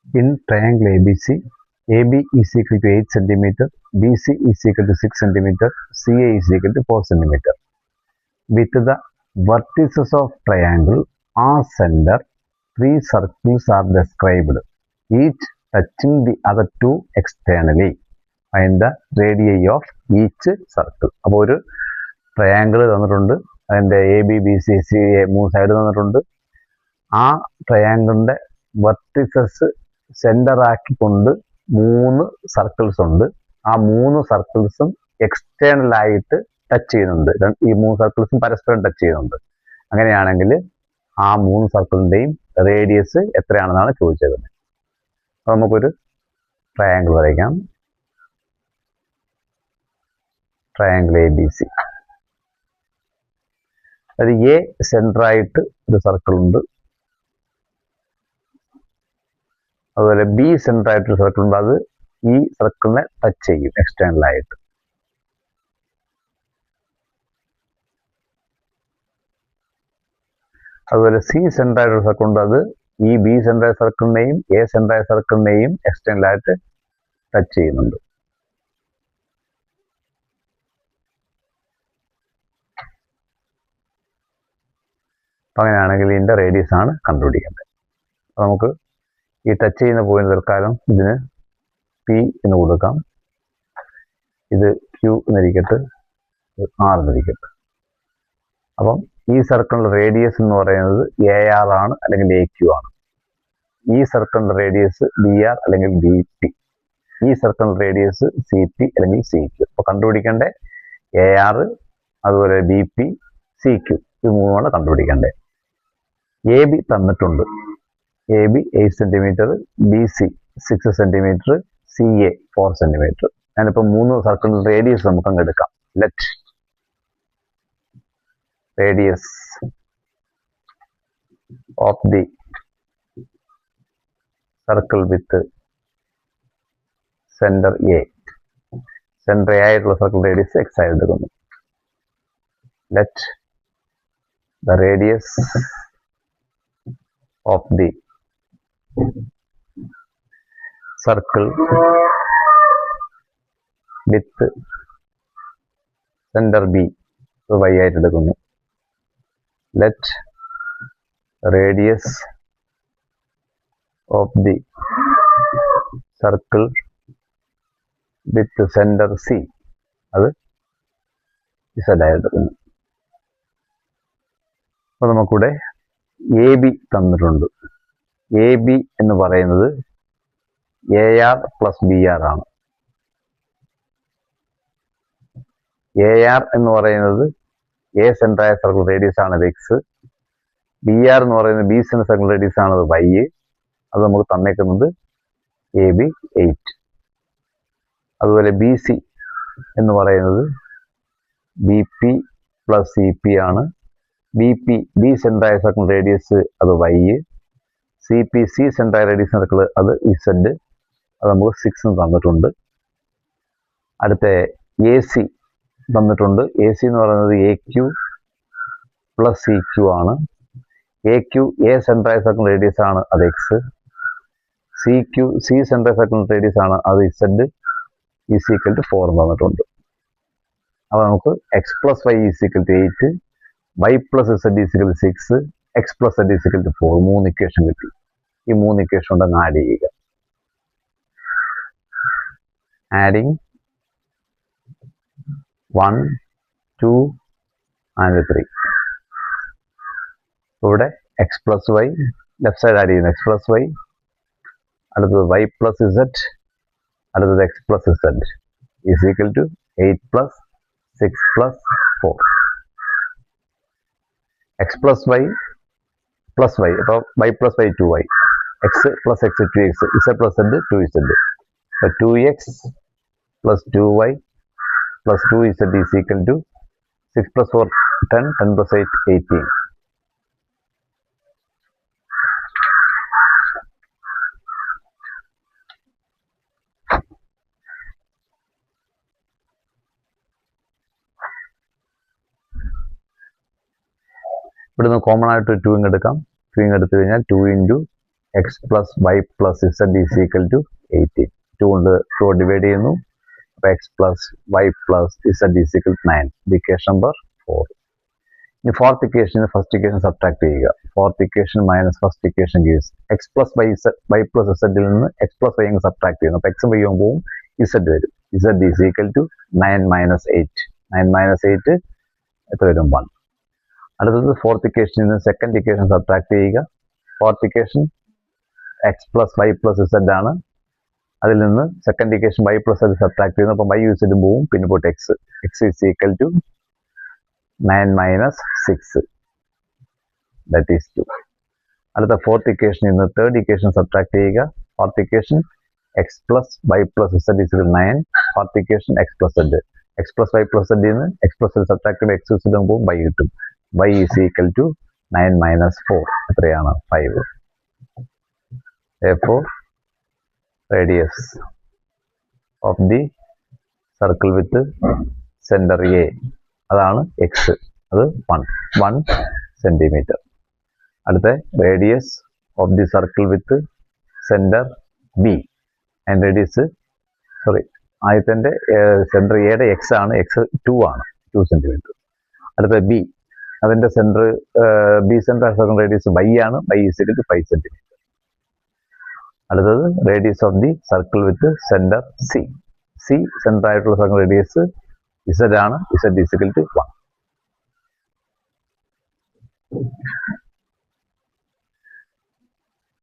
In triangle ABC, AB is equal to 8 cm, BC is equal to 6 cm, CA is equal to 4 cm. With the vertices of triangle as center, 3 circles are described, each touching the other two externally. Find the radii of each circle. അപ്പോൾ ഒരു triangle തന്നിട്ടുണ്ട്, അതിൻ്റെ ABBCCA 3 side തന്നിട്ടുണ്ട്. ആ ട്രയാങ്കിളിൻ്റെ vertices centre ആക്കിക്കൊണ്ട് 3 circles ഉണ്ട്. ആ 3 സർക്കിൾസും എക്സ്റ്റേണലായിട്ട് touch ചെയ്യുന്നുണ്ട്. ഈ 3 സർക്കിൾസും പരസ്പരം ടച്ച് ചെയ്യുന്നുണ്ട്. അങ്ങനെയാണെങ്കിൽ ആ 3 സർക്കിളിൻ്റെയും റേഡിയസ് എത്രയാണെന്നാണ് ചോദിച്ചേക്കുന്നത്. അപ്പോൾ നമുക്കൊരു ട്രയാങ്കിൾ വരയ്ക്കാം. Triangle ABC. അത് എ സെൻറ്ററായിട്ട് ഒരു സർക്കിൾ ഉണ്ട്, അതുപോലെ ബി സെൻറ്ററായിട്ടൊരു സർക്കിൾ ഉണ്ട്. അത് ഈ സർക്കിളിനെ ടച്ച് ചെയ്യും എക്സ്റ്റേണലായിട്ട്. അതുപോലെ സി സെൻറ്ററായിട്ടൊരു സർക്കിൾ ഉണ്ട്. അത് ഈ ബി സെൻറ്ററായ സർക്കിളിനെയും എ സെൻറ്ററായ സർക്കിളിനെയും എക്സ്റ്റേണലായിട്ട് ടച്ച് ചെയ്യുന്നുണ്ട്. അപ്പം അങ്ങനെയാണെങ്കിൽ ഇതിൻ്റെ റേഡിയസ് ആണ് കണ്ടുപിടിക്കേണ്ടത്. അപ്പോൾ നമുക്ക് ഈ ടച്ച് ചെയ്യുന്ന പോയിന്റ് തൽക്കാലം ഇതിന് പി എന്ന് കൊടുക്കാം. ഇത് ക്യൂ എന്നിരിക്കട്ടെ, ആർ എന്നിരിക്കട്ടെ. അപ്പം ഈ സർക്കിളിൻ്റെ റേഡിയസ് എന്ന് പറയുന്നത് AR ആണ്, അല്ലെങ്കിൽ AQ ആണ്. ഈ സർക്കിളിൻ്റെ റേഡിയസ് BR അല്ലെങ്കിൽ BP. ഈ സർക്കിളിൻ്റെ റേഡിയസ് CP അല്ലെങ്കിൽ CQ. അപ്പോൾ കണ്ടുപിടിക്കേണ്ട AR, അതുപോലെ BP, CQ, ഇത് മൂന്നുമാണ് കണ്ടുപിടിക്കേണ്ടത്. AB തന്നിട്ടുണ്ട്. AB 8 cm, BC 6 cm, CA 4 cm. ഞാനിപ്പോൾ 3 സർക്കിളിൻ്റെ റേഡിയസ് നമുക്കങ്ങ് എടുക്കാം. Let radius of the circle with center A. Center A ആയിട്ടുള്ള സർക്കിൾ റേഡിയസ് X ആയി എടുക്കുന്നു. Let the radius of the circle with center B Y ആയിട്ട് എടുക്കുന്നു. Let radius of the circle with center C, അത് Z ആയിട്ട് എടുക്കുന്നു. അപ്പോൾ നമുക്കിവിടെ AB തന്നിട്ടുണ്ട്. AB എന്ന് പറയുന്നത് AR പ്ലസ് BR ആണ്. AR എന്ന് പറയുന്നത് A സെൻറ്ററായ സർക്കിൾ റേഡിയസ് ആണ് X. BR എന്ന് പറയുന്നത് B സെൻറ്റർ സർക്കിൾ റേഡിയസ് ആണ് Y. അത് നമുക്ക് തന്നേക്കുന്നത് AB 8. അതുപോലെ BC എന്ന് പറയുന്നത് BP പ്ലസ് CP ആണ്. BP B സെൻറ്ററായ സർക്കിൾ റേഡിയസ് അത് Y. CP C സെൻറ്ററായ റേഡിയസ് സർക്കിൾ അത് Z. അത് നമുക്ക് 6 തന്നിട്ടുണ്ട്. അടുത്ത AC തന്നിട്ടുണ്ട്. AC എന്ന് പറയുന്നത് AQ പ്ലസ് CQ ആണ്. AQ A സെൻറ്ററായ സർക്കിൾ റേഡിയസ് ആണ് അത് X. CQ C സെൻറ്ററായ സർക്കിൾ റേഡിയസ് ആണ് അത് Z. ഈസ് ഈക്വൽ ടു 4 തന്നിട്ടുണ്ട്. അപ്പോൾ നമുക്ക് X plus Y is equal to 8, Y plus Z is equal to 6, X plus Z is equal to 4. 3 equation കിട്ടി. ഈ 3 ഇക്വേഷൻ കൊണ്ട് ആഡ് ചെയ്യുക. Adding 1, 2 and 3. ഇവിടെ X plus Y left side add ചെയ്യുന്നു. X plus Y, അടുത്തത് Y plus Z, അടുത്തത് X plus Z is equal to 8 plus 6 plus 4. X plus Y plus Y, അപ്പോൾ Y plus Y 2Y, X plus X 2X, Z plus Z 2Z. അപ്പോൾ 2X plus 2Y plus 2Z is equal to 6 plus 4 10, 10 plus 8 18. ഇവിടുന്ന് common ആയിട്ട് 2 എടുക്കാം. 2 എടുത്തു കഴിഞ്ഞാൽ 2 into x plus y plus z is equal to 18. 2 കൊണ്ട് 2 divide ചെയ്യുന്നു. അപ്പോൾ x plus y plus z is equal to 9. Equation number 4. ഇനി fourth equation first equation subtract ചെയ്യുക. Fourth equation minus first equation gives x plus y plus ഇസഡിൽ നിന്ന് x plus y അങ്ങ് subtract ചെയ്യുന്നു. അപ്പോൾ എക്സും വൈയും പോവും, ഇസഡ് വരും. Z is equal to 9 minus 8. 9 minus 8 എത്ര വരും? 1. അടുത്തത് ഫോർത്ത് ഇക്വേഷനിൽ നിന്ന് സെക്കൻഡ് ഇക്വേഷൻ സബ്ട്രാക്ട് ചെയ്യുക. Fourth equation x plus y plus z ആണ്. അതിൽ നിന്ന് സെക്കൻഡ് ഇക്വേഷൻ വൈ പ്ലസ് അത് സബ്ട്രാക്ട് ചെയ്യുന്നു. അപ്പം വൈ ഇസഡ് പോവും, പിന്നെ പോയിട്ട് x. X is equal to 9 minus 6, that is 2. അടുത്ത ഫോർത്ത് ഇക്വേഷനിൽ നിന്ന് തേർഡ് ഇക്വേഷൻ സബ്ട്രാക്ട് ചെയ്യുക. Fourth equation x plus y plus z is 9. Fourth equation x plus z. X plus y plus സെഡിൽ നിന്ന് x plus z subtract ചെയ്യുമ്പോൾ x z പോകും, y കിട്ടും. Y is equal to 9 minus 4 എത്രയാണ്? 5. Therefore, radius of the circle with center A അതാണ് x, അത് 1 centimetre. അടുത്ത radius of the circle with centre B and radius ആദ്യത്തെ centre എയുടെ x ആണ്, എക്സ് 2 ആണ്, 2 സെന്റിമീറ്റർ. അടുത്ത ബി, അതിന്റെ centre B centre circle radius y ആണ്, y is equal to 5 centimetre. അടുത്തത് radius of the circle with centre C. C centre ആയിട്ടുള്ള circle radius z ആണ്, ഇസഡ് ഈസ് ഈക്വൽ ടു 1.